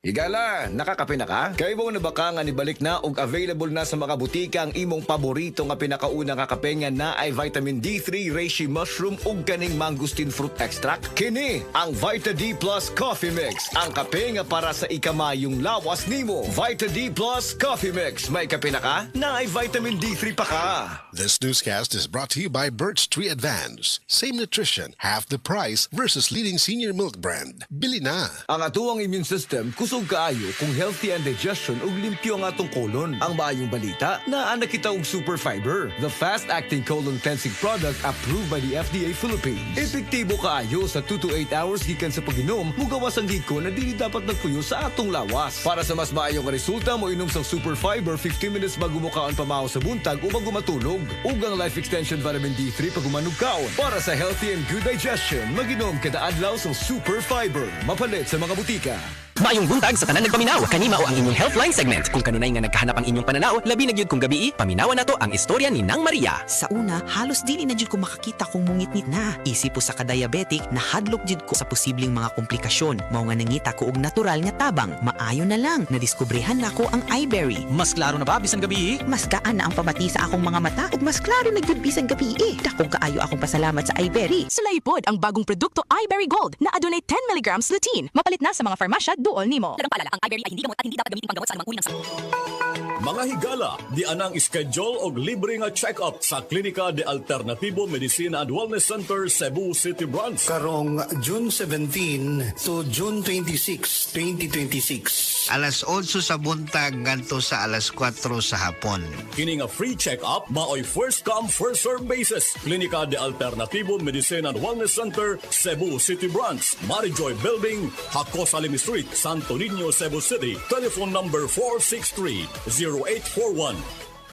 Higala, nakakape na ka? Kay mo na baka nga nibalik na og available na sa mga butika ang imong paborito nga pinakauna nga kape nga na ay vitamin D3, reishi mushroom ug kaning mangosteen fruit extract? Kini ang Vita D Plus Coffee Mix, ang kape nga para sa ikamayong lawas nimo. Vita D Plus Coffee Mix, may kape na ka? Na ay vitamin D3 pa ka. This newscast is brought to you by Birch Tree Advance. Same nutrition, half the price versus leading senior milk brand. Bili na! Ang atuang immune system kusog kaayo kung healthy ang digestion ug limpyo ang atong colon. Ang maayong balita, naa na kita og super fiber, the fast-acting colon cleansing product approved by the FDA Philippines. Epektibo kaayo sa 2 to 8 hours gikan sa pag-inom, mugawas ang giko na dili dapat nagpuyo sa atong lawas. Para sa mas maayong resulta mo inom sang super fiber 15 minutes bago mo kaon pamahaw sa buntag o bago matulog. Ug ang life extension vitamin D3 pag umanog kaon. Para sa healthy and good digestion, mag-inom kada adlaw sang super fiber. Mapalit sa mga butika. Maayong buntag sa tanan nagpaminaw. Kanima o ang inyong Healthline segment. Kung kanunay nga nagkahanap ang inyong pananaw, labi na gyud kung gabi, paminawan nato ang istorya ni Nang Maria. Sa una, halos dili na jud ko makakita kung mungit-ngit na. Isip po sa ka-diabetic, nahadlok jud ko sa posibleng mga komplikasyon. Mao nga nangita ko og natural nga tabang. Maayo na lang, nadiskubrehan na ko ang iBerry. Mas klaro na ba bisan gabi? Mas gaan na ang pamati sa akong mga mata ug mas klaro na jud bisan gabi. Dakong kaayo akong pasalamat sa iBerry. Sulaypod ang bagong produkto iBerry Gold na adunay 10 mg lutein. Mapalit na sa mga farmasya duol nimo. Lagang paalala, ang iBerry ay hindi gamot at hindi dapat gamitin panggamot sa anumang uri ng sakit. Mga higala, di anang schedule og libre nga check-up sa Klinika de Alternativo Medicina and Wellness Center, Cebu City Branch. Karong June 17 to June 26, 2026. Alas 8 sa buntag ngadto sa alas 4 sa hapon. Kini nga free check-up, maoy first come, first serve basis. Klinika de Alternativo Medicina and Wellness Center, Cebu City Branch, Marijoy Building, Hacosalim Street, Santo Niño, Cebu City. Telephone number 463-0841.